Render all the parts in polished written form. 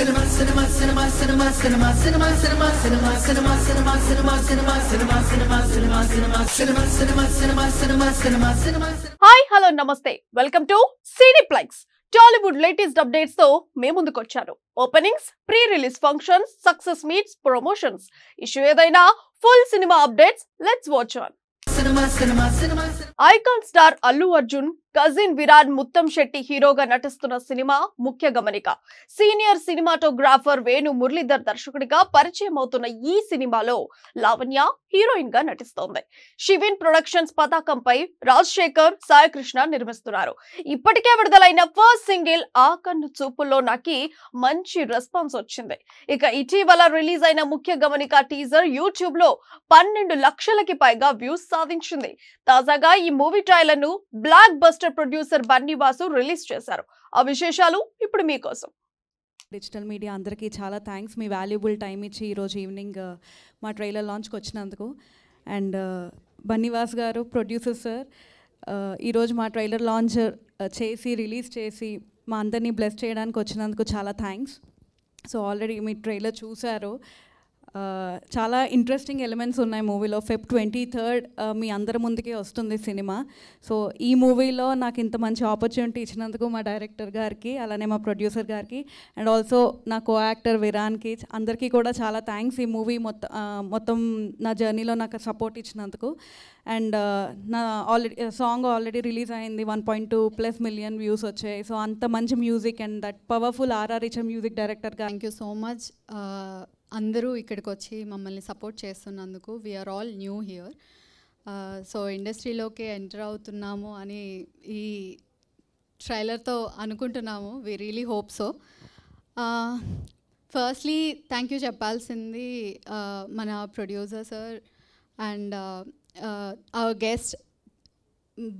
Hi hello నమస్తే welcome to Cineplex. Tollywood latest updates తో మేము ముందుకొచ్చాను. Openings, pre release functions, success meets, promotions, issue ఏదైనా full cinema updates let's watch on. Icon star Allu Arjun cousin Virat Muttam Shetty హీరోగా నటిస్తున్న cinema ముఖ్య గమనిక. సీనియర్ సినిమాటోగ్రాఫర్ వేణు మురళీధర్ దర్శకుడిగా పరిచయం అవుతున్న ఈ సినిమాలో లావణ్య హీరోయిన్ గా నటిస్తోంది. శివిన్ ప్రొడక్షన్స్ పతాకంపై రాజశేఖర్, సాయికృష్ణ నిర్మిస్తున్నారు. ఇప్పటికే విడుదలైన ఫస్ట్ సింగిల్ ఆ కన్ను చూపుల్లో నాకి మంచి రెస్పాన్స్ వచ్చింది. ఇక ఇటీవల రిలీజ్ అయిన ముఖ్య గమనిక టీజర్ యూట్యూబ్ లో 12 లక్షలకి పైగా వ్యూస్ సాధించింది. తాజాగా ఈ మూవీ ట్రైలర్ ను block buster producer Bunny Vasu release చేశారు. ఆ విశేషాలు ఇప్పుడు మీకోసం. డిజిటల్ మీడియా అందరికీ చాలా థ్యాంక్స్, మీ వాల్యుబుల్ టైం ఇచ్చి ఈరోజు ఈవినింగ్ మా ట్రైలర్ లాంచ్కి వచ్చినందుకు. అండ్ బన్నీవాస్ గారు, ప్రొడ్యూసర్ సార్, ఈరోజు మా ట్రైలర్ లాంచ్ చేసి రిలీజ్ చేసి మా అందరినీ బ్లెస్ చేయడానికి వచ్చినందుకు చాలా థ్యాంక్స్. సో ఆల్రెడీ మీ ట్రైలర్ చూశారు. చాలా ఇంట్రెస్టింగ్ ఎలిమెంట్స్ ఉన్నాయి మూవీలో. Feb 23rd మీ అందరి ముందుకే వస్తుంది సినిమా. సో ఈ మూవీలో నాకు ఇంత మంచి ఆపర్చునిటీ ఇచ్చినందుకు మా డైరెక్టర్ గారికి, అలానే మా ప్రొడ్యూసర్ గారికి, అండ్ ఆల్సో నా కో యాక్టర్ విరాన్కి, అందరికీ కూడా చాలా థ్యాంక్స్. ఈ మూవీ మొత్తం నా జర్నీలో నాకు సపోర్ట్ ఇచ్చినందుకు. అండ్ నా సాంగ్ ఆల్రెడీ రిలీజ్ అయింది, 1.2+ మిలియన్ వ్యూస్ వచ్చాయి. సో అంత మంచి music and that powerful RR music director. Thank you so much అందరూ ఇక్కడికి వచ్చి మమ్మల్ని సపోర్ట్ చేస్తున్నందుకు. We are all new here. So ఇండస్ట్రీలోకి ఎంటర్ అవుతున్నాము అని ఈ ట్రైలర్తో అనుకుంటున్నాము. We really hope so. Firstly thank you చెప్పాల్సింది మన producer sir and our guest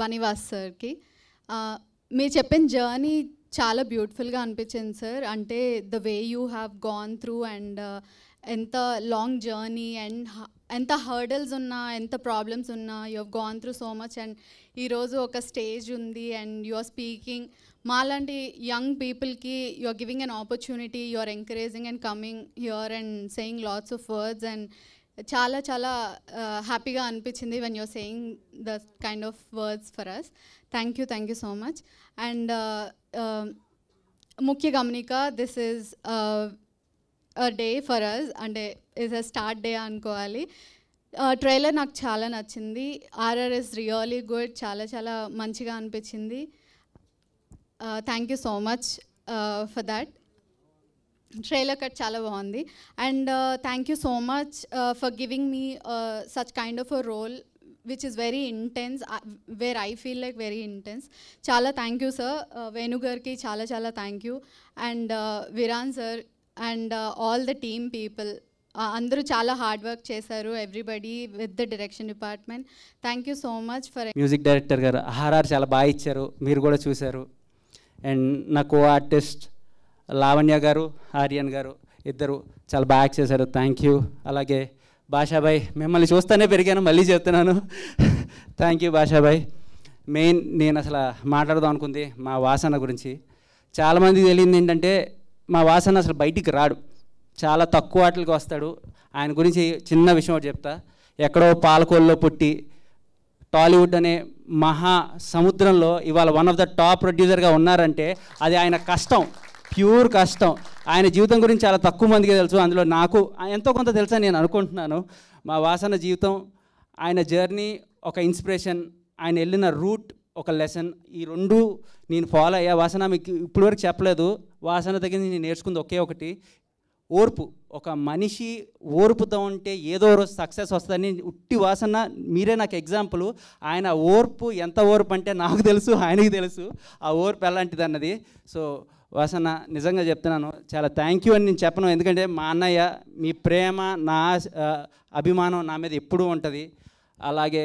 Bunny Vas సార్కి. మీరు చెప్పిన జర్నీ చాలా బ్యూటిఫుల్గా అనిపించింది సార్. అంటే the way you have gone through and ఎంత లాంగ్ జర్నీ అండ్ ఎంత హర్డల్స్ ఉన్నా, ఎంత ప్రాబ్లమ్స్ ఉన్నా, you have gone through so much. And ఈరోజు ఒక స్టేజ్ ఉంది అండ్ యు ఆర్ స్పీకింగ్ మాలాంటి యంగ్ పీపుల్కి you are giving an opportunity, you are encouraging and coming here and saying lots of words. And చాలా చాలా హ్యాపీగా అనిపించింది when you're saying the kind of words for us. Thank you so much. And ముఖ్య గమనిక, this is a day for us, అంటే is a start day అనుకోవాలి. Trailer నాకు చాలా నచ్చింది. ఆర్ఆర్ ఇస్ రియలీ గుడ్, చాలా చాలా మంచిగా అనిపించింది. Thank you so much for that. Trailer cut చాలా బాగుంది. And thank you so much for giving me such kind of a role which is very intense, where I feel like very intense. Chala thank you sir. Venu garki chala chala thank you. And Viran sir and all the team people, అందరూ చాలా hard work చేశారు. Everybody with the direction department. Thank you so much for. Music director గారు RR చాలా బాగా ఇచ్చారు, మీరు కూడా చూశారు. అండ్ నా కో ఆర్టిస్ట్ లావణ్య గారు, ఆర్యన్ గారు ఇద్దరు చాలా బాగా యాక్ట్ చేశారు. Thank you. అలాగే భాషాబాయ్, మిమ్మల్ని చూస్తూనే పెరిగాను, మళ్ళీ చెప్తున్నాను. Thank you భాషాబాయ్. మెయిన్ నేను అసలు మాట్లాడదాం అనుకుంది మా వాసన గురించి. చాలామందికి తెలియదు ఏంటంటే మా వాసన అసలు బయటికి రాడు, చాలా తక్కువ ఆటలకు వస్తాడు. ఆయన గురించి చిన్న విషయం ఒకటి చెప్తా. ఎక్కడో పాలకోల్లో పుట్టి టాలీవుడ్ అనే మహా సముద్రంలో ఇవాళ వన్ ఆఫ్ ద టాప్ ప్రొడ్యూసర్గా ఉన్నారంటే అది ఆయన కష్టం, ప్యూర్ కష్టం. ఆయన జీవితం గురించి చాలా తక్కువ మందికి తెలుసు, అందులో నాకు ఎంతో కొంత తెలుసా నేను అనుకుంటున్నాను. మా వాసన జీవితం, ఆయన జర్నీ ఒక ఇన్స్పిరేషన్, ఆయన వెళ్ళిన రూట్ ఒక లెసన్. ఈ రెండు నేను ఫాలో అయ్యా. వాసన మీకు ఇప్పటివరకు చెప్పలేదు. వాసన దగ్గర నేను నేర్చుకుంది ఒకే ఒకటి, ఓర్పు. ఒక మనిషి ఓర్పుతో ఉంటే ఏదో రోజు సక్సెస్ వస్తుందని. ఉట్టి వాసన మీరే నాకు ఎగ్జాంపుల్. ఆయన ఓర్పు ఎంత ఓర్పు అంటే నాకు తెలుసు, ఆయనకి తెలుసు ఆ ఓర్పు ఎలాంటిది అన్నది. సో వాసన నిజంగా చెప్తున్నాను, చాలా థ్యాంక్ యూ అని నేను చెప్పను. ఎందుకంటే మా అన్నయ్య, మీ ప్రేమ, నా అభిమానం నా మీద ఎప్పుడూ ఉంటుంది. అలాగే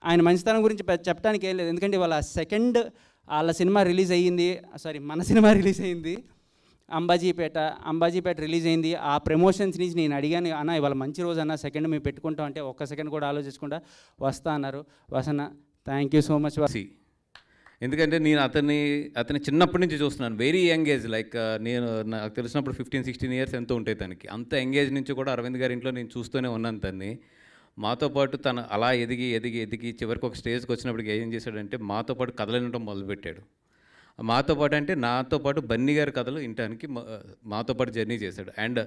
ఆయన మంచితనం గురించి చెప్పడానికి ఏం లేదు, ఎందుకంటే వాళ్ళ వాళ్ళ సినిమా రిలీజ్ అయ్యింది, మన సినిమా రిలీజ్ అయ్యింది అంబాజీపేట రిలీజ్ అయింది. ఆ ప్రమోషన్స్ నుంచి నేను అడిగాను, అన్న ఇవాళ మంచి రోజు అన్న, సెకండ్ మేము పెట్టుకుంటాం అంటే ఒక్క సెకండ్ కూడా ఆలోచించకుండా వస్తా అన్నారు. వాసన థ్యాంక్ యూ సో మచ్. ఎందుకంటే నేను అతని చిన్నప్పటి నుంచి చూస్తున్నాను. వెరీ యంగ్ ఏజ్, లైక్ నేను నాకు తెలిసినప్పుడు 15-16 ఇయర్స్ ఎంతో ఉంటాయి తనకి. అంత యంగ్ ఏజ్ నుంచి కూడా అరవింద్ గారి ఇంట్లో నేను చూస్తూనే ఉన్నాను తన్ని. మాతో పాటు తను అలా ఎదిగి చివరికి ఒక స్టేజ్కి వచ్చినప్పటికి ఏం చేశాడంటే మాతో పాటు కథలు వినడం మొదలుపెట్టాడు. మాతో పాటు అంటే నాతో పాటు బన్నీ గారి కథలు వినటానికి మాతో పాటు జర్నీ చేశాడు. అండ్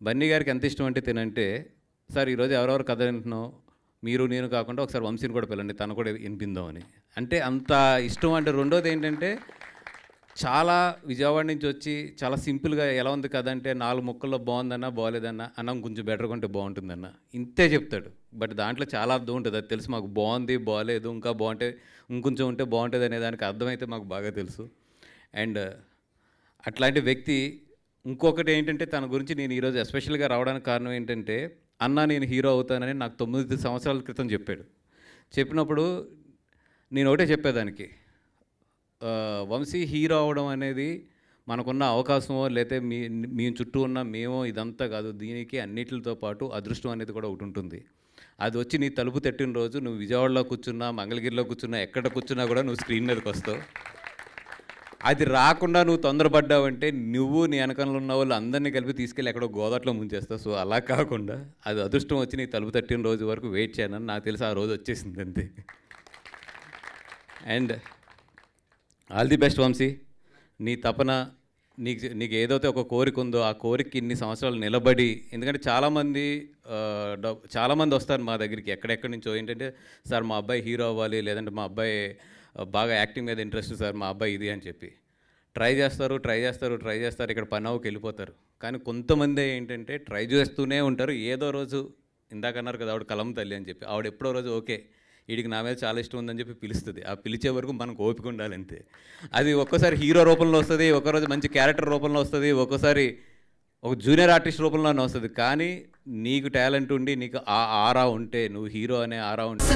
బన్నీ గారికి ఎంత ఇష్టం అంటే తినంటే, సార్ ఈరోజు ఎవరెవరు కథ వింటున్నావు, మీరు నేను కాకుండా ఒకసారి వంశీని కూడా పిల్లండి, తను కూడా వినిపిందామని. అంటే అంత ఇష్టం. అంటే రెండోది ఏంటంటే చాలా విజయవాడ నుంచి వచ్చి చాలా సింపుల్గా ఎలా ఉంది కథ అంటే 4 ముక్కల్లో బాగుందన్నా బాగోలేదన్నా, అన్నం కొంచెం బెటర్గా ఉంటే బాగుంటుందన్న, ఇంతే చెప్తాడు. బట్ దాంట్లో చాలా అర్థం ఉంటుంది. అది తెలుసు మాకు. బాగుంది, బాగోలేదు, ఇంకా బాగుంటే ఇంకొంచెం ఉంటే బాగుంటుంది అనే దానికి అర్థమైతే మాకు బాగా తెలుసు. అండ్ అట్లాంటి వ్యక్తి. ఇంకొకటి ఏంటంటే తన గురించి నేను ఈరోజు ఎస్పెషల్గా రావడానికి కారణం ఏంటంటే, అన్న నేను హీరో అవుతానని నాకు 9 సంవత్సరాల క్రితం చెప్పాడు. చెప్పినప్పుడు నేను ఒకటే చెప్పేదానికి, వంశీ హీరో అవడం అనేది మనకున్న అవకాశమో లేకపోతే మీ చుట్టూ ఉన్న మేమో ఇదంతా కాదు, దీనికి అన్నిటితో పాటు అదృష్టం అనేది కూడా ఒకటి ఉంటుంది. అది వచ్చి నీ తలుపు తట్టిన రోజు నువ్వు విజయవాడలో కూర్చున్నా, మంగళగిరిలో కూర్చున్నా, ఎక్కడ కూర్చున్నా కూడా నువ్వు స్క్రీన్ మీదకి వస్తావు. అది రాకుండా నువ్వు తొందరపడ్డావంటే నువ్వు నీ వెనకాల ఉన్న వాళ్ళు అందరినీ కలిపి తీసుకెళ్ళి ఎక్కడో గోదాట్లో ముంచేస్తావు. సో అలా కాకుండా అది అదృష్టం వచ్చి నీ తలుపు తట్టిన రోజు వరకు వెయిట్ చేయనని నాకు తెలిసి ఆ రోజు వచ్చేసింది అంతే. And all the best Vamshi. నీ తపన, నీకు ఏదైతే ఒక కోరిక ఉందో ఆ కోరికకి ఇన్ని సంవత్సరాలు నిలబడి, ఎందుకంటే చాలామంది వస్తారు మా దగ్గరికి ఎక్కడెక్కడి నుంచో, ఏంటంటే సార్ మా అబ్బాయి హీరో అవ్వాలి, లేదంటే మా అబ్బాయి బాగా యాక్టింగ్ మీద ఇంట్రెస్ట్ సార్, మా అబ్బాయి ఇది అని చెప్పి ట్రై చేస్తారు. ఇక్కడ పని అవ్వకి వెళ్ళిపోతారు. కానీ కొంతమంది ఏంటంటే ట్రై చేస్తూనే ఉంటారు. ఏదో రోజు ఇందాకన్నారు కదా ఆవిడ కలం తల్లి అని చెప్పి, ఆవిడ ఎప్పుడో రోజు ఓకే వీడికి నా మీద చాలా ఇష్టం ఉందని చెప్పి పిలుస్తుంది. ఆ పిలిచే వరకు మనకు ఓపిక ఉండాలి అంతే. అది ఒక్కోసారి హీరో రూపంలో వస్తుంది, ఒకరోజు మంచి క్యారెక్టర్ రూపంలో వస్తుంది, ఒక్కోసారి ఒక జూనియర్ ఆర్టిస్ట్ రూపంలోనే వస్తుంది. కానీ నీకు టాలెంట్ ఉండి నీకు ఆ ఆరా ఉంటే, నువ్వు హీరో అనే ఆరా ఉంటే.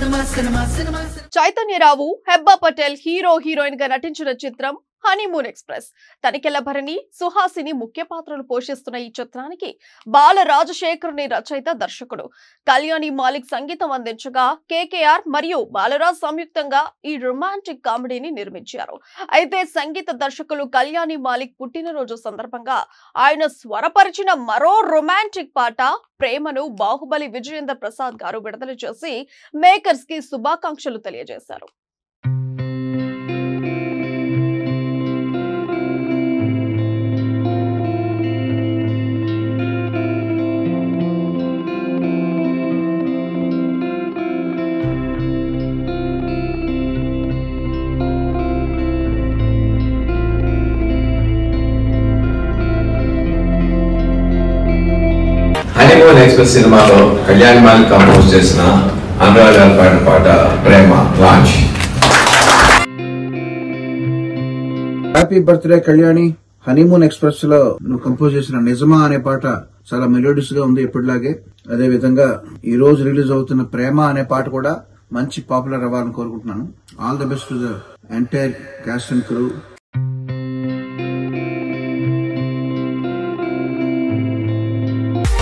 చైతన్యరావు, హెబ్బా పటేల్ హీరోయిన్ గా నటించిన చిత్రం హనీమూన్ ఎక్స్ప్రెస్. తనికెళ్ల భరణి, సుహాసిని ముఖ్య పాత్రలు పోషిస్తున్న ఈ చిత్రానికి బాల రాజశేఖరుని రచయిత, దర్శకుడు కళ్యాణి మాలిక్ సంగీతం అందించగా, కేకేఆర్ మరియు బాలరాజ్ సంయుక్తంగా ఈ రొమాంటిక్ కామెడీని నిర్మించారు. అయితే సంగీత దర్శకులు కళ్యాణి మాలిక్ పుట్టినరోజు సందర్భంగా ఆయన స్వరపరిచిన మరో రొమాంటిక్ పాట ప్రేమను బాహుబలి విజయేంద్ర ప్రసాద్ గారు విడుదల చేసి మేకర్స్ కి శుభాకాంక్షలు తెలియజేశారు. హనీమూన్ ఎక్స్ప్రెస్ సినిమాలో కళ్యాణి మాలిక్ కంపోజ్ చేసిన అనురాగ్ గారు పాడిన పాట ప్రేమ launch. Happy birthday Kalyani. Honeymoon express లో నువ్వు కంపోజ్ చేసిన నిజమా అనే పాట చాలా మెలోడియస్ గా ఉంది ఎప్పటిలాగే. అదే విధంగా ఈ రోజు రిలీజ్ అవుతున్న ప్రేమ అనే పాట కూడా మంచి పాపులర్ అవ్వాలని కోరుకుంటున్నాను. All the best to the entire cost and crew.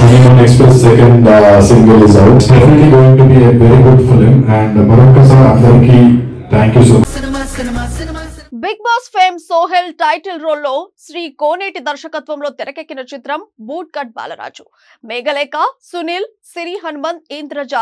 Hanimun Express second single is out. It's definitely going to be a very good film, and Marokasa andarki thank you so much. Bigg Boss fame Sohel title role లో శ్రీ కోనేటి దర్శకత్వంలో తెరకెక్కిన చిత్రం boot cut Balaraju. Meghalekha, Sunil, Siri Hanumanth, Indraja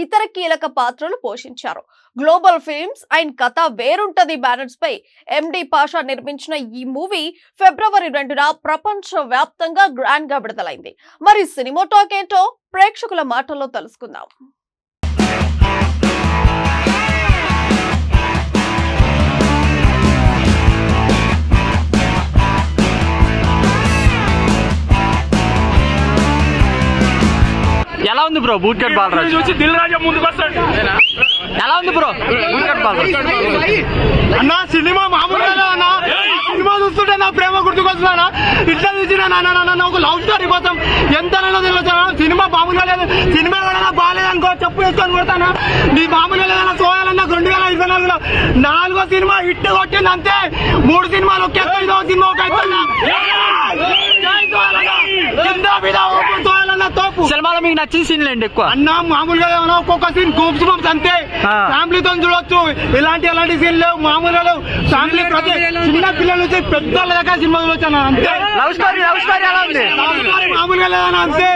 ఇతర కీలక పాత్రలు పోషించారు. Global films and కథ వేరుంటది banners పై ఎండి పాషా నిర్మించిన ఈ మూవీ ఫిబ్రవరి 2న ప్రపంచ వ్యాప్తంగా గ్రాండ్ గా విడుదలైంది. మరి సినిమా టాక్ ఏంటో ప్రేక్షకుల మాటల్లో తెలుసుకుందాం. ఎలా ఉంది బ్రో బూట్ కట్ బాలరాజు చూసి దిల్ రాజా ముందుకు వస్తాడు. ఎలా ఉంది బ్రో బూట్ కట్ బాలరాజు అన్న? సినిమా మామూలుగా అన్న, సినిమా చూస్తుంటే నా ప్రేమ గుర్తుకొస్తున్నా. ఇట్లా చూసిన ఒక లవ్ స్టోరీ కోసం ఎంతనైనా తిరుగుతాను. సినిమా మామూలుగా లేదు. సినిమా కూడా బాగాలేదనుకో చెప్పు వేసుకొని కొడతాను. నీ మామూలుగా లేదన్నా సోయాలన్నా 2024లో 4వ సినిమా హిట్ కొట్టింది అంతే. 3 సినిమాలు ఒకే 5వ సినిమా ఒక సినిమాలో మీకు నచ్చిన సీన్లు ఏంటి ఎక్కువ? అన్న మామూలుగా ఒక్కొక్క సీన్ గూప్స్ బంప్స్ అంతే, ఫ్యామిలీతో చూడొచ్చు. ఎలాంటి సీన్ లేవు, మామూలుగా ఫ్యామిలీ చిన్న పిల్లల నుంచి పెద్దల దాకా సినిమా చూడొచ్చు అన్న అంతే. లవ్ స్టోరీ ఎలా ఉంది? మామూలుగా లేదన్న అంతే.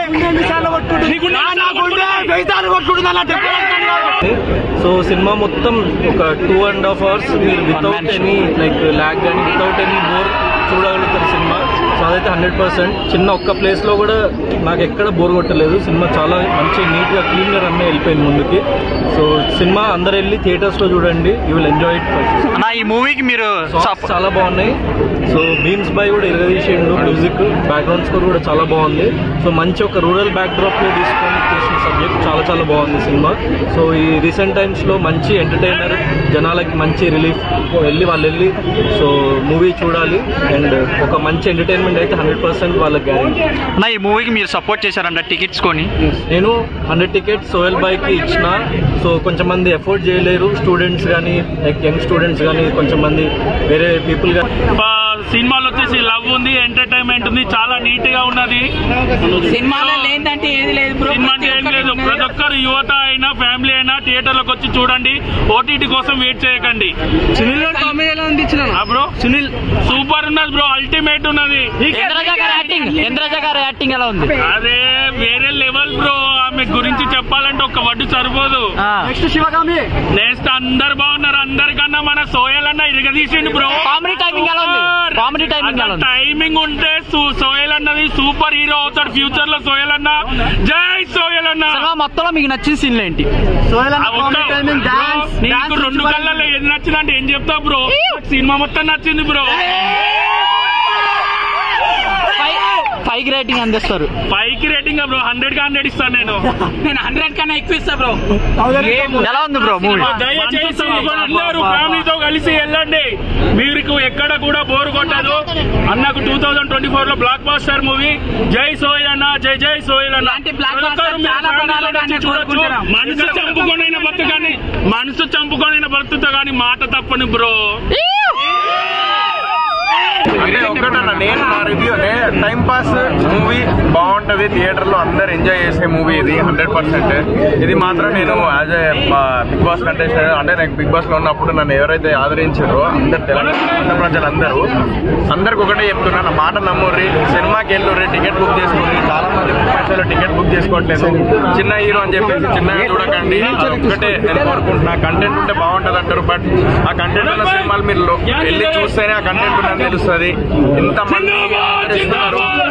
సో సినిమా మొత్తం ఒక 2.5 hours మీరు వితౌట్ ఎనీ లైక్ ల్యాగ్ కానీ వితౌట్ ఎనీ బోర్ చూడగలుగుతారు సినిమా. సో అదైతే 100%. చిన్న ఒక్క ప్లేస్లో కూడా నాకు ఎక్కడ బోర్ కొట్టలేదు. సినిమా చాలా మంచి నీట్గా క్లీన్గా రన్ వెళ్ళిపోయింది ముందుకి. సో సినిమా అందరు వెళ్ళి థియేటర్స్లో చూడండి, యూ విల్ ఎంజాయ్ ఇట్. ఈ మూవీకి మీరు చాలా బాగున్నాయి. సో బీమ్స్ బై కూడా ఇరగదీసిండు, మ్యూజిక్ బ్యాక్గ్రౌండ్ స్కోర్ కూడా చాలా బాగుంది. సో మంచి ఒక రూరల్ బ్యాక్డ్రాప్లో తీసుకొని చేసిన సబ్జెక్ట్ చాలా బాగుంది సినిమా. సో ఈ రీసెంట్ టైమ్స్లో మంచి ఎంటర్టైనర్, జనాలకి మంచి రిలీఫ్ వాళ్ళు వెళ్ళి సో మూవీ చూడాలి. అండ్ ఒక మంచి ఎంటర్టైన్మెంట్ అయితే 100% వాళ్ళకి గ్యారెంటీ. ఈ మూవీకి మీరు సపోర్ట్ చేశారంట టికెట్స్ కొని? నేను 100 tickets సోయల్ బైక్కి ఇచ్చిన. సో కొంచెం మంది ఎఫోర్డ్ చేయలేరు, స్టూడెంట్స్ కానీ లైక్ యంగ్ స్టూడెంట్స్ కానీ కొంచెం మంది వేరే పీపుల్ కానీ. సినిమాలో వచ్చేసి లవ్ ఉంది, ఎంటర్టైన్మెంట్ ఉంది, చాలా నీట్ గా ఉన్నది. సినిమాలో లేదంటే ఏది లేదు బ్రో, ఏం లేదు. ప్రతి ఒక్కరు యువత అయినా ఫ్యామిలీ అయినా థియేటర్లకు వచ్చి చూడండి, ఓటీటీ కోసం వెయిట్ చేయకండి. సునీల్ కామెడీ ఎలా అనిపించిన బ్రో? సునీల్ సూపర్ ఉన్నది బ్రో, అల్టిమేట్ ఉన్నది. ఇంద్రజ గారి యాక్టింగ్ ఎలా ఉంది? అదే వేరే లెవెల్ బ్రో. ఆమె గురించి చెప్పాలంటే ఒక వడ్డు సరిపోదు. నెక్స్ట్ శివగామి, నెక్స్ట్ అందరు బాగున్నారు. అందరికన్నా మన సోయల్ అన్న ఇరగదీసిండు బ్రో. కామెడీ టైమింగ్ ఎలా ఉంది? టైమింగ్ ఉంటే సోయల్ అన్నది సూపర్ హీరో అవుతాడు ఫ్యూచర్ లో. సోయల్ అన్న, జై సోయల్ అన్న. మొత్తంలో మీకు నచ్చిన సీన్లు ఏంటి? నీకు 2 కళ్ళల్లో ఏది నచ్చిందంటే ఏం చెప్తావు బ్రో? సినిమా మొత్తం నచ్చింది బ్రో. 5 రేటింగ్ అందిస్తారు. 5కి రేటింగ్ బ్రో, 100 కి 100 ఇస్తాను నేను. 100 కన్నా ఎక్కువ ఇస్తా బ్రో. ఎలా ఉంది బ్రో మూవీ? దయచేసి అందరూ ఫ్యామిలీతో కలిసి వెళ్ళండి, మీకు ఎక్కడ కూడా బోర్ కొట్టదు. అన్నకు 2024 లో బ్లాక్ బాస్టర్ మూవీ. జై సోయల్ అన్న, జై సోయల్ అన్న. మనసు చంపుకొనైనా బతుకుతా కానీ మాట తప్పని బ్రో. అంటే ఒకటన్నా నేను నా రివ్యూనే టైం పాస్ మూవీ బాగుంటది, థియేటర్ లో అందరు ఎంజాయ్ చేసే మూవీ ఇది 100%. ఇది మాత్రం నేను as a Bigg Boss contestant, అంటే నాకు బిగ్ బాస్ లో ఉన్నప్పుడు నన్ను ఎవరైతే ఆదరించారో అందరు తెలంగాణ ప్రజలందరూ అందరికి ఒకటే చెప్తున్నా, నా మాట నమ్ముర్రి, సినిమాకి వెళ్ళుర్రి, టికెట్ బుక్ చేసుకోండి. చాలా మంది పైసలు టికెట్ బుక్ చేసుకోవట్లేదు. చిన్న హీరో అని చెప్పేసి చిన్నగా చూడకండి. ఒకటే నేను కోరుకుంటున్నా, కంటెంట్ ఉంటే బాగుంటది అంటారు, బట్ ఆ కంటెంట్ ఉన్న సినిమాలు మీరు వెళ్ళి చూస్తేనే ఆ కంటెంట్ ఉన్నది తెలుస్తుంది. ఇంతమంది ఆదరిస్తున్నారు, చాలా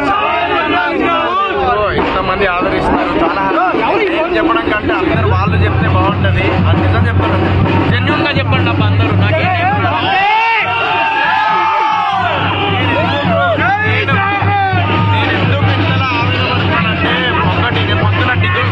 చెప్పడం కంటే అందరూ వాళ్ళు చెప్తే బాగుంటది. అది నిజం చెప్తున్నారు, జెన్యూన్ గా చెప్పండి అబ్బా అందరూ. నేను ఎందుకు ఇంతలా ఆవేదపడుతున్నానంటే, ఒకటి నేను పొద్దున టికెట్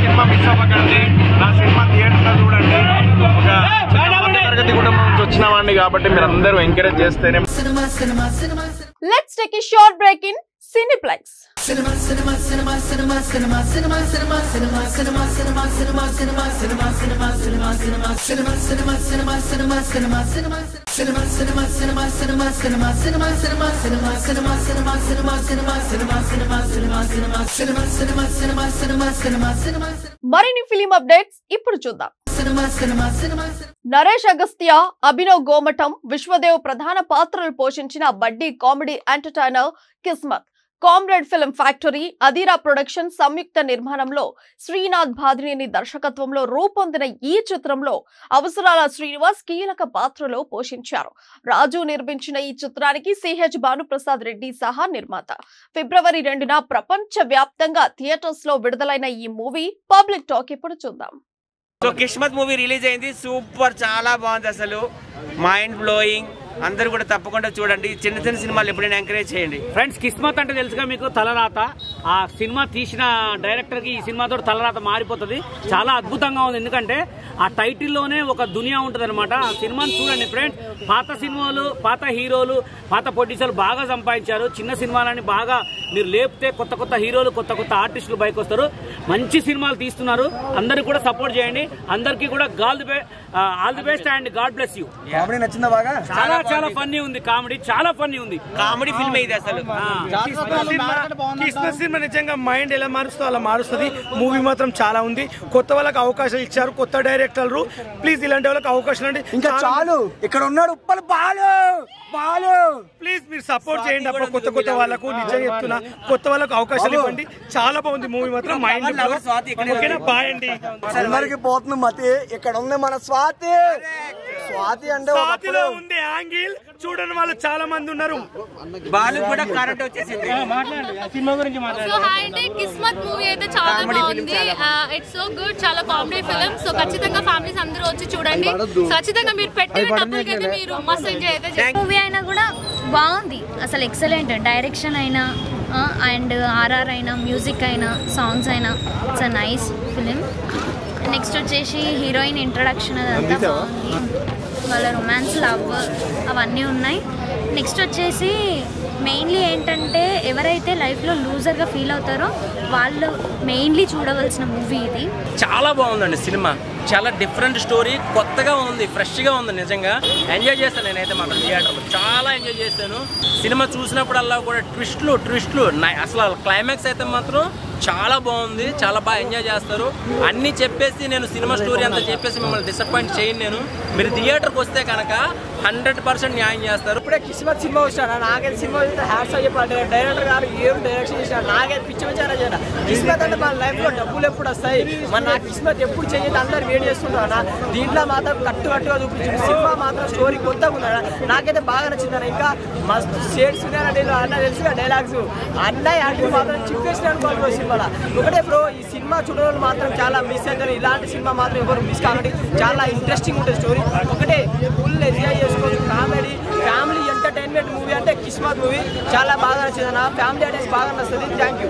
సినిమా మిస్ అవ్వకండి. నా సినిమా థియేటర్ లో చూడండి. ఒక తరగతి కుటుంబం నుంచి వచ్చిన వాడిని కాబట్టి మీరు అందరూ ఎంకరేజ్ చేస్తేనే. Let's take a short break in Cineplex. మరిన్ని ఫిలిం అప్డేట్స్ ఇప్పుడు చూద్దాం. నరేష్ అగస్త్య, అభినవ్ గోమటం, విశ్వదేవ్ ప్రధాన పాత్రలు పోషించిన buddy comedy entertainer Kismat, comrade film factory, Adira production సంయుక్త నిర్మాణంలో శ్రీనాథ్ భాదినేని దర్శకత్వంలో రూపొందిన ఈ చిత్రంలో అవసరాల శ్రీనివాస్ కీలక పాత్రలో పోషించారు. రాజు నిర్మించిన ఈ చిత్రానికి సిహెచ్ భానుప్రసాద్ రెడ్డి సహా నిర్మాత. ఫిబ్రవరి 2న ప్రపంచ వ్యాప్తంగా థియేటర్స్ లో విడుదలైన ఈ మూవీ పబ్లిక్ టాక్ ఇప్పుడు చూద్దాం. సో కిస్మత్ మూవీ రిలీజ్ అయింది, సూపర్, చాలా బాగుంది, అసలు మైండ్ బ్లోయింగ్. అందరూ కూడా తప్పకుండా చూడండి. చిన్న చిన్న సినిమాలు ఎప్పుడైనా ఎంకరేజ్ చేయండి. ఫ్రెండ్స్, కిస్మత్ అంటే తెలుసుగా మీకు, తలరాత. ఆ సినిమా తీసిన డైరెక్టర్కి ఈ సినిమాతో తలరాత మారిపోతుంది. చాలా అద్భుతంగా ఉంది, ఎందుకంటే ఆ టైటిల్లోనే ఒక దునియా ఉంటుంది అనమాట. ఆ సినిమాని చూడండి ఫ్రెండ్స్. పాత సినిమాలు, పాత హీరోలు, పాత ప్రొడ్యూసర్లు బాగా సంపాదించారు. చిన్న సినిమాలని బాగా మీరు లేపితే కొత్త కొత్త హీరోలు, కొత్త కొత్త ఆర్టిస్టులు బయటకు వస్తారు. మంచి సినిమాలు తీస్తున్నారు. అందరికి కూడా సపోర్ట్ చేయండి. అందరికీ కూడా all the best and God bless you. Comedy నచ్చిందా బాగా? చాలా చాలా ఫన్నీ ఉంది. కామెడీ చాలా ఫన్నీ ఉంది. కామెడీ ఫిల్మ్ ఇది అసలు. కిస్మత్ సినిమా నిజంగా మైండ్ ఎలా మారుస్తుందో అలా మారుస్తుంది. మూవీ మాత్రం చాలా ఉంది. కొత్త వాళ్ళకి అవకాశాలు ఇచ్చారు, కొత్త డైరెక్టర్లు. ప్లీజ్ ఇలాంటి వాళ్ళకి అవకాశాలు అంటే ఇంకా చాలు. ఇక్కడ ఉన్నాడు ఉప్పల్ బాలు. ప్లీజ్ మీరు సపోర్ట్ చేయండి అప్పుడు కొత్త కొత్త వాళ్ళకు. నిజంగా చెప్తున్నా, కొత్త వాళ్ళకు అవకాశాలు ఇవ్వండి. చాలా బాగుంది మూవీ మాత్రం. మైండ్ ఓకేనా? బాయ్ అండి. అందరికి పోతుంది మతి. ఇక్కడ ఉంది మన స్వాతి. స్వాతి అంటే స్వాతిలో ఉంది యాంగిల్. చూడని వాళ్ళు చాలా మంది ఉన్నారు. బాలు కూడా కరెంట్ వచ్చేసింది. సినిమా గురించి మాట్లాడండి. సో హాయ్ అండి. కిస్మత్ మూవీ అయితే చాలా బాగుంది. It's so good. చాలా కామెడీ ఫిల్మ్. సో ఖచ్చితంగా ఫ్యామిలీస్ అందరూ వచ్చి చూడండి. ఖచ్చితంగా మీరు పెట్టే డబ్బులకి అయితే మీరు మస్తు ఎంజాయ్ అయితే. మూవీ అయినా కూడా బాగుంది అసలు. ఎక్సలెంట్. డైరెక్షన్ అయినా అండ్ ఆర్ఆర్ అయినా, మ్యూజిక్ అయినా, సాంగ్స్ అయినా, it's a nice film. Next వచ్చేసి హీరోయిన్ ఇంట్రడక్షన్ అదంతా బాగుంది. వాళ్ళ రొమాన్స్, లవ్ అవన్నీ ఉన్నాయి. నెక్స్ట్ వచ్చేసి మెయిన్లీ ఏంటంటే ఎవరైతే లైఫ్లో లూజర్గా ఫీల్ అవుతారో వాళ్ళు మెయిన్లీ చూడవలసిన మూవీ ఇది. చాలా బాగుందండి సినిమా. చాలా డిఫరెంట్ స్టోరీ, కొత్తగా ఉంది, ఫ్రెష్గా ఉంది. నిజంగా ఎంజాయ్ చేస్తాను నేనైతే మాత్రం థియేటర్లో. చాలా ఎంజాయ్ చేశాను. సినిమా చూసినప్పుడల్లా కూడా ట్విస్ట్లు అసలు క్లైమాక్స్ అయితే మాత్రం చాలా బాగుంది. చాలా బాగా ఎంజాయ్ చేస్తారు. అన్నీ చెప్పేసి నేను సినిమా స్టోరీ అంతా చెప్పేసి మిమ్మల్ని డిసప్పాయింట్ చేయను. మీరు థియేటర్కి వస్తే కనుక 100% న్యాయం చేస్తారు. ఇప్పుడే కిస్మత్ సినిమా వచ్చాను. నాకైతే సినిమా చూస్తే హ్యాట్స్ ఆఫ్ చెప్పాలి. డైరెక్టర్ గారు ఏం డైరెక్షన్ చేశారు. నాకైతే పిచ్చి విచారం చేయాలి. కిస్మత్ అంటే మన లైఫ్లో డబ్బులు ఎప్పుడు వస్తాయి, మన నా కిస్మత్ ఎప్పుడు చేయదు అందరు వెయిట్ చేస్తుంటారు. దీంట్లో మాత్రం కట్టుగా చూపించింది. సినిమా మాత్రం స్టోరీ కొత్తగా ఉందా. నాకైతే బాగా నచ్చింది. ఇంకా మస్తు షేడ్స్ ఉన్నాయండి. అన్న తెలుసుగా డైలాగ్స్ అన్న యాక్టింగ్ మాత్రం చిప్పేసిన అనుకోవాలి సినిమాలో. ఒకటే బ్రో, ఈ సినిమా చూడడం మాత్రం చాలా మిస్ అవుతారు. ఇలాంటి సినిమా మాత్రం ఎవరు మిస్ కాకండి. చాలా ఇంట్రెస్టింగ్ ఉంటుంది స్టోరీ. ఒకటే ఫుల్ ఎంజాయ్ చేసుకోవచ్చు. కామెడీ, ఫ్యామిలీ ఎంటర్టైన్మెంట్ మూవీ అంటే కిస్మత్ మూవీ చాలా బాగా నచ్చింది అన్న. ఫ్యామిలీ అటెన్స్ బాగా నచ్చుతుంది. థ్యాంక్ యూ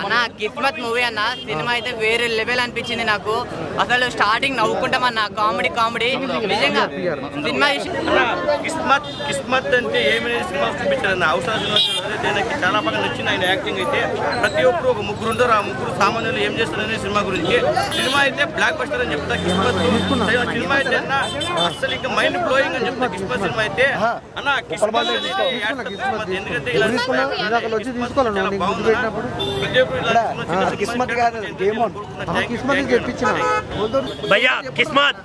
అన్న. కిస్మత్ మూవీ అన్న సినిమా అయితే వేరే లెవెల్ అనిపించింది నాకు. అసలు స్టార్టింగ్ నవ్వుకుంటామన్న. కామెడీ నిజంగా సినిమా. కిస్మత్ అంటే ఏమైనా సినిమా చూపించారన్న. అవసరం నాకు చాలా బాగా నచ్చింది ఆయన యాక్టింగ్ అయితే. ప్రతి ఒక్కరు ఒక ముగ్గురు ఉంటారు. ఆ ముగ్గురు సామాన్యులు ఏం చేస్తారనే సినిమా గురించి. సినిమా అయితే బ్లాక్ బస్టర్ అని చెప్తా. కిస్మత్ సినిమా అయితే అన్న అసలు ఇంకా మైండ్ బ్లోయింగ్ అని చెప్తా. కిస్మత్ సినిమా అయితే అన్న కిస్మత్ ఎందుకంటే భయ్యా కిస్మత్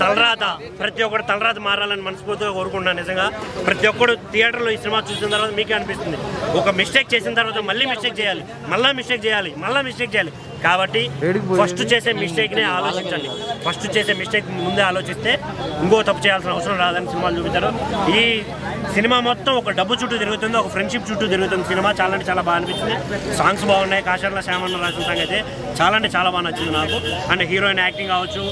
తలరాత. ప్రతి ఒక్కరు తలరాత మారాలని మనస్ఫూర్తిగా కోరుకుంటున్నాను. నిజంగా ప్రతి ఒక్కరు థియేటర్లో ఈ సినిమా చూసిన తర్వాత మీకే అనిపిస్తుంది, ఒక మిస్టేక్ చేసిన తర్వాత మళ్ళీ మిస్టేక్ చేయాలి, మళ్ళీ మిస్టేక్ చేయాలి. కాబట్టి ఫస్ట్ చేసే మిస్టేక్నే ఆలోచించండి. ఫస్ట్ చేసే మిస్టేక్ ముందే ఆలోచిస్తే ఇంకో తప్పు చేయాల్సిన అవసరం రాదని సినిమాలు చూపించారు. ఈ సినిమా మొత్తం ఒక డబ్బు చుట్టూ తిరుగుతుంది, ఒక ఫ్రెండ్షిప్ చుట్టూ తిరుగుతుంది. సినిమా చాలా అంటే చాలా బాగా అనిపించింది. సాంగ్స్ బాగున్నాయి. కాశర్ల శ్యామన్న రాసిన సాంగ్ అయితే చాలా అంటే చాలా బాగా నచ్చింది నాకు. అండ్ హీరోయిన్ యాక్టింగ్ కావచ్చు.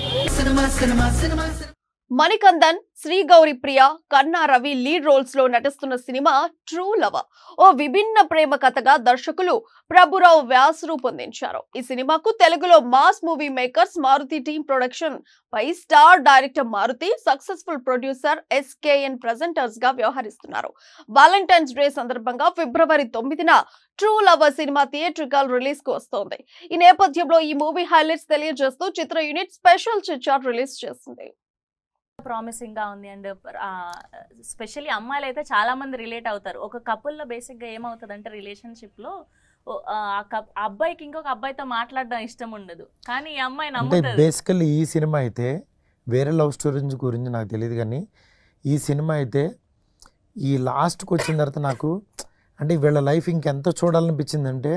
మణికందన్, శ్రీ గౌరి ప్రియ, కన్నా రవి లీడ్ రోల్స్ లో నటిస్తున్న సినిమా ట్రూ లవ్ ఓ విభిన్న ప్రేమ కథగా దర్శకులు ప్రభురావు వ్యాస్ రూపొందించారు. ఈ సినిమాకు తెలుగులో mass movie makers Maruthi team production పై star director Maruthi, successful producer SKN presenters గా వ్యవహరిస్తున్నారు. వాలంటైన్స్ డే సందర్భంగా ఫిబ్రవరి 9న true love cinema theatrical release కు వస్తోంది. ఈ నేపథ్యంలో ఈ మూవీ హైలైట్స్ తెలియజేస్తూ చిత్ర యూనిట్ స్పెషల్ చిట్చాట్ రిలీజ్ చేసింది. ప్రామిసింగ్ గా ఉంది. అండ్ స్పెషల్లీ అమ్మాయిలు అయితే చాలా మంది రిలేట్ అవుతారు. ఒక కపుల్లో బేసిక్గా ఏమవుతుందంటే రిలేషన్షిప్లో అబ్బాయికి ఇంకొక అబ్బాయితో మాట్లాడడం ఇష్టం ఉండదు, కానీ ఈ అమ్మాయి నమ్ముతుంది. బేసికల్లీ ఈ సినిమా అయితే వేరే లవ్ స్టోరీస్ గురించి నాకు తెలియదు, కానీ ఈ సినిమా అయితే ఈ లాస్ట్కి వచ్చిన తర్వాత నాకు అంటే వీళ్ళ లైఫ్ ఇంకెంత చూడాలనిపించిందంటే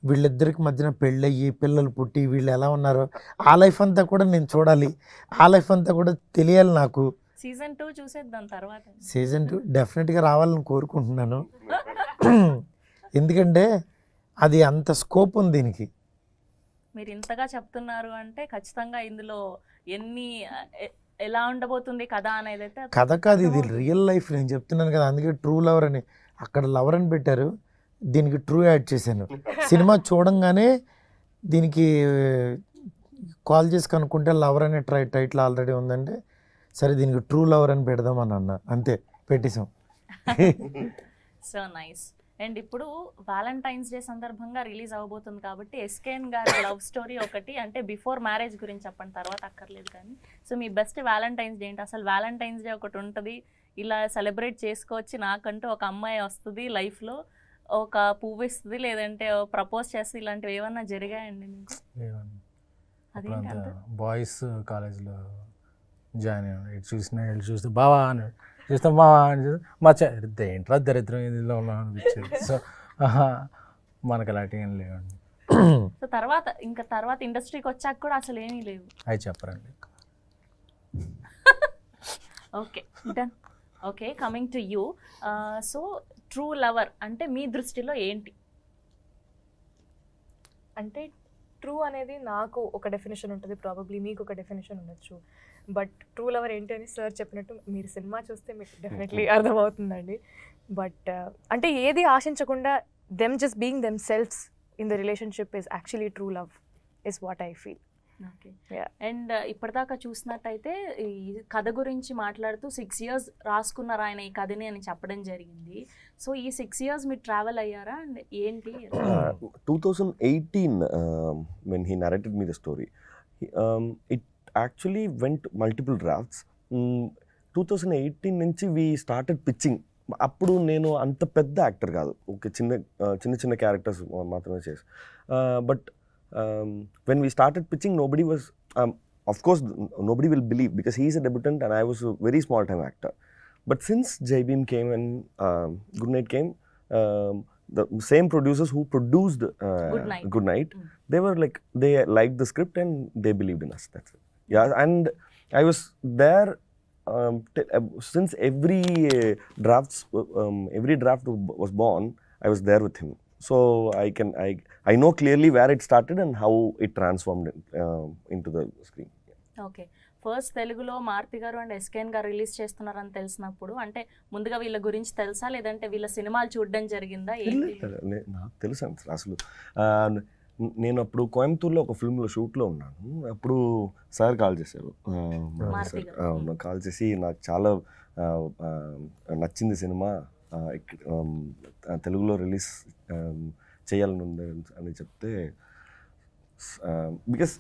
వీళ్ళిద్దరికి మధ్యన పెళ్ళయ్యి పిల్లలు పుట్టి వీళ్ళు ఎలా ఉన్నారో ఆ లైఫ్ అంతా కూడా నేను చూడాలి, ఆ లైఫ్ అంతా కూడా తెలియాలి నాకు. సీజన్ 2 చూసేద్దాం తర్వాత. సీజన్ 2 డెఫినెట్గా రావాలని కోరుకుంటున్నాను. ఎందుకంటే అది అంత స్కోప్ ఉంది దీనికి. మీరు ఇంతగా చెప్తున్నారు అంటే ఖచ్చితంగా ఇందులో ఎలా ఉండబోతుంది కథ అనేది అయితే కథ కాదు, ఇది రియల్ లైఫ్. నేను చెప్తున్నాను కదా, అందుకే ట్రూ లవర్ అని. అక్కడ లవర్ అని పెట్టారు, దీనికి ట్రూ యాడ్ చేశాను. సినిమా చూడంగానే దీనికి కాల్ చేసి కనుక్కుంటే లవర్ అనే టైటిల్ ఆల్రెడీ ఉందంటే సరే దీనికి ట్రూ లవర్ అని పెడదామని అన్న, అంతే పెట్టేసాం. So nice. అండ్ ఇప్పుడు వ్యాలంటైన్స్ డే సందర్భంగా రిలీజ్ అవబోతుంది కాబట్టి ఎస్కేఎన్ గారి లవ్ స్టోరీ ఒకటి, అంటే బిఫోర్ మ్యారేజ్ గురించి చెప్పండి, తర్వాత అక్కర్లేదు కానీ. సో మీ బెస్ట్ వ్యాలంటైన్స్ డే ఏంటి? అసలు వ్యాలంటైన్స్ డే ఒకటి ఉంటుంది, ఇలా సెలబ్రేట్ చేసుకోవచ్చు, నాకంటూ ఒక అమ్మాయి వస్తుంది లైఫ్లో, ఒక పువ్వు ఇస్తుంది, లేదంటే ప్రపోజ్ చేస్తుంది, ఇలాంటివి ఏమన్నా జరిగాయండి మీకు? అదేంటి బాయ్స్ కాలేజ్లో జాయిన్ అయ్యాను, ఇటు చూస్తే బావా అని చూస్తాం, బావా అని చూస్తే ఏంట్రా దరిద్రం ఇదిలో ఉన్నా అనిపించేది. సో మనకు అలాంటివి ఏం లేవండి. సో తర్వాత ఇండస్ట్రీకి వచ్చాక కూడా అసలు ఏమీ లేవు? అవి చెప్పరండి. Okay done. Okay, coming to you. So true lover అంటే మీ దృష్టిలో ఏంటి? అంటే ట్రూ అనేది నాకు ఒక డెఫినేషన్ ఉంటుంది, ప్రాబబ్లీ మీకు ఒక డెఫినేషన్ ఉండొచ్చు. బట్ ట్రూ లవర్ ఏంటి అని సార్ చెప్పినట్టు మీరు సినిమా చూస్తే మీకు డెఫినెట్లీ అర్థమవుతుందండి. బట్ అంటే ఏది ఆశించకుండా them just being themselves in the relationship is actually true love is what I feel. Okay. And ఇప్పటిదాకా చూసినట్టయితే ఈ కథ గురించి మాట్లాడుతూ 6 years రాసుకున్నారు ఆయన ఈ కథని అని చెప్పడం జరిగింది. సో ఈ 6 years మీరు ట్రావెల్ అయ్యారా అండ్ ఏంటి? 2018 when he narrated me the story, it actually went multiple drafts. 2018 నుంచి we started pitching. అప్పుడు నేను అంత పెద్ద యాక్టర్ కాదు, ఓకే, చిన్న క్యారెక్టర్స్ మాత్రమే చేసి. But when we started pitching, nobody was, of course, nobody will believe because he is a debutant and I was a very small time actor. But since Jai Bhim came and Good Night came, the same producers who produced Good Night, they were like, they liked the script and they believed in us. That's it. Yeah, and I was there since every draft was born. I was there with him. So I know clearly where it started and how it transformed into the screen. Okay. First తెలుగులో మారుతి గారు and SKN గారు release చేస్తున్నారని తెలిసినప్పుడు అంటే ముందుగా వీళ్ళ గురించి తెలుసా లేదంటే వీళ్ళ సినిమాలు చూడడం జరిగిందా? నాకు తెలుసు అసలు. నేను అప్పుడు కోయంబత్తూరులో ఒక ఫిల్మ్లో షూట్లో ఉన్నాను. అప్పుడు సార్ కాల్ చేశారు, కాల్ చేసి నాకు చాలా నచ్చింది సినిమా, తెలుగులో రిలీజ్ చేయాలని ఉంది అని చెప్తే, because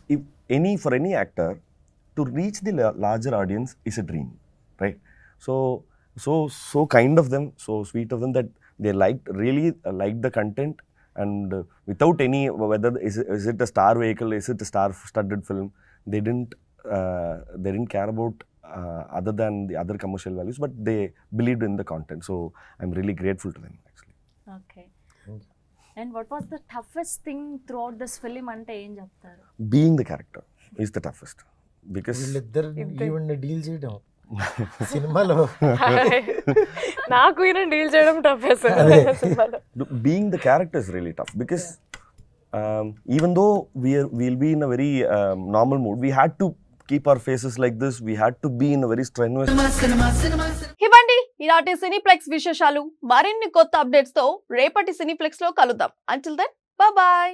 for any actor to reach the larger audience is a dream, right? So kind of them, so sweet of them that they really like the content and without any, whether is it a star vehicle, is it a star-studded film, they didn't care about other than the other commercial values, but they believed in the content. So I'm really grateful to them actually. Okay. And what was the toughest thing throughout this film ante em cheptaru? Being the character is the toughest, because even deal cheyadam సినిమాలో నాకు ఈయన deal చేయడం tough. Being the character is really tough because even though we'll be in a very normal mood, we had to keep our faces like this, we had to be in a very strenuous. ఇవ్వండి ఈనాటి cineplex విశేషాలు. మరిన్ని కొత్త updates తో రేపటి Cineplex లో కలుద్దాం. Until then bye bye.